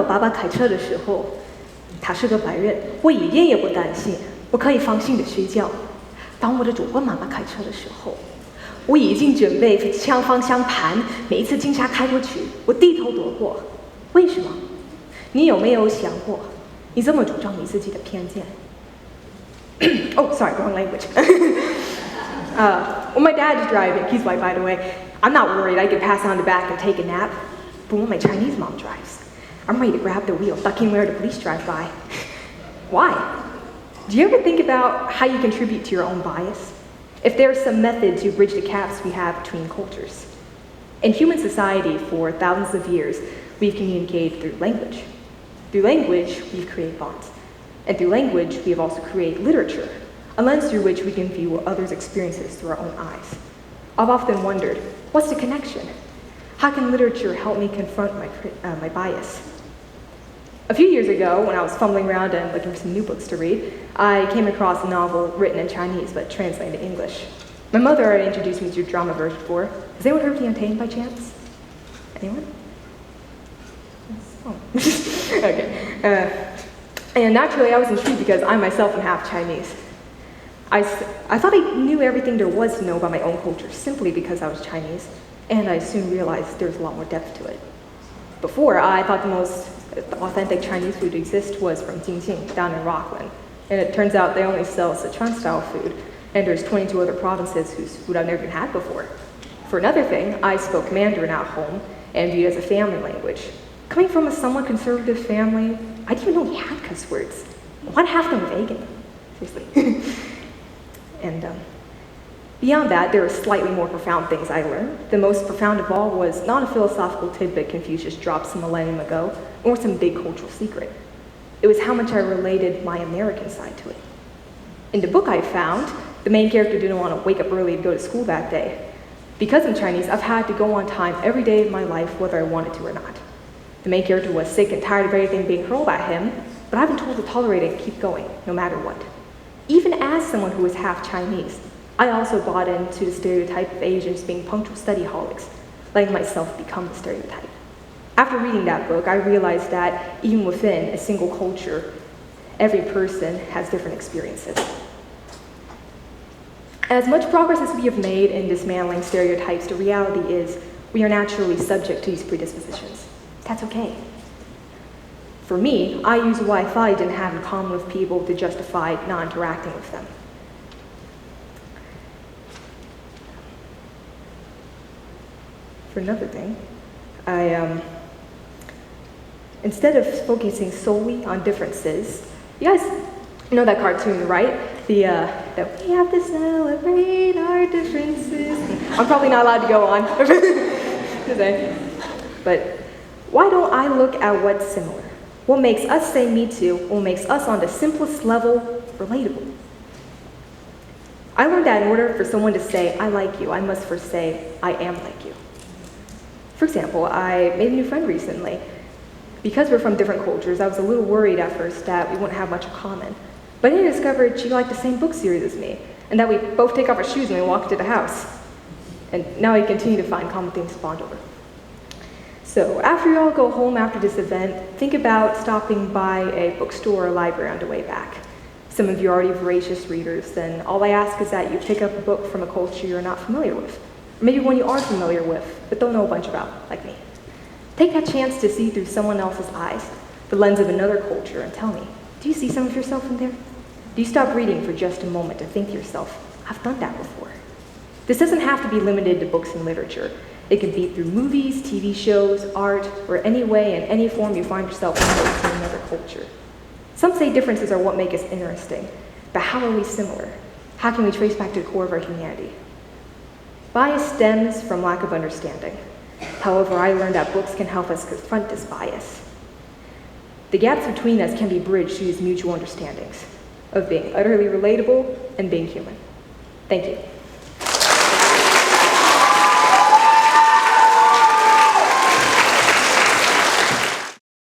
我爸爸开车的时候，他是个白人，我一点也不担心，我可以放心的睡觉。当我的中国妈妈开车的时候，我已经准备向方向盘，每一次警察开过去，我低头躲过。为什么？你有没有想过，你这么主张你自己的偏见？Oh, sorry, wrong language. When my dad's driving, he's white by the way, I'm not worried I could pass on the back and take a nap. But when my Chinese mom drives, I'm ready to grab the wheel, ducking where the police drive by. Why? Do you ever think about how you contribute to your own bias? If there are some methods to bridge the gaps we have between cultures. In human society, for thousands of years, we've communicated through language. Through language, we've created bonds. And through language, we have also created literature, a lens through which we can view others' experiences through our own eyes. I've often wondered, what's the connection? How can literature help me confront my bias? A few years ago, when I was fumbling around and looking for some new books to read, I came across a novel written in Chinese but translated to English. My mother already introduced me to the drama version before. Has anyone heard of The Untamed by chance? Anyone? Oh. Okay. And naturally, I was intrigued because I myself am half Chinese. I thought I knew everything there was to know about my own culture simply because I was Chinese, and I soon realized there's a lot more depth to it. Before, I thought the most authentic Chinese food to exist was from Jingxing, down in Rockland. And it turns out they only sell Sichuan-style food, and there's 22 other provinces whose food I've never even had before. For another thing, I spoke Mandarin at home and viewed it as a family language. Coming from a somewhat conservative family, I didn't even know we had cuss words. Why'd half them vegan? Seriously. And beyond that, there are slightly more profound things I learned. The most profound of all was not a philosophical tidbit Confucius dropped some millennium ago, or some big cultural secret. It was how much I related my American side to it. In the book I found, the main character didn't want to wake up early to go to school that day. Because I'm Chinese, I've had to go on time every day of my life, whether I wanted to or not. The main character was sick and tired of everything being hurled at him, but I've been told to tolerate it and keep going, no matter what. Even as someone who is half Chinese, I also bought into the stereotype of Asians being punctual studyholics, letting myself become the stereotype. After reading that book, I realized that even within a single culture, every person has different experiences. As much progress as we have made in dismantling stereotypes, the reality is we are naturally subject to these predispositions. That's okay. For me, I use what I thought I didn't have in common with people to justify not interacting with them. For another thing, instead of focusing solely on differences, you guys know that cartoon, right? That we have to celebrate our differences. I'm probably not allowed to go on. But why don't I look at what's similar? What makes us say me too, what makes us on the simplest level relatable? I learned that in order for someone to say, I like you, I must first say, I am like you. For example, I made a new friend recently. Because we're from different cultures, I was a little worried at first that we wouldn't have much in common. But then I discovered she liked the same book series as me, and that we both take off our shoes when we walk into the house. And now we continue to find common things to bond over. So after you all go home after this event, think about stopping by a bookstore or library on the way back. Some of you are already voracious readers, and all I ask is that you pick up a book from a culture you're not familiar with. Or maybe one you are familiar with, but don't know a bunch about, like me. Take that chance to see through someone else's eyes, the lens of another culture, and tell me, do you see some of yourself in there? Do you stop reading for just a moment to think to yourself, I've done that before? This doesn't have to be limited to books and literature. It can be through movies, TV shows, art, or any way and any form you find yourself immersed in another culture. Some say differences are what make us interesting, but how are we similar? How can we trace back to the core of our humanity? Bias stems from lack of understanding. However, I learned that books can help us confront this bias. The gaps between us can be bridged through these mutual understandings of being utterly relatable and being human. Thank you.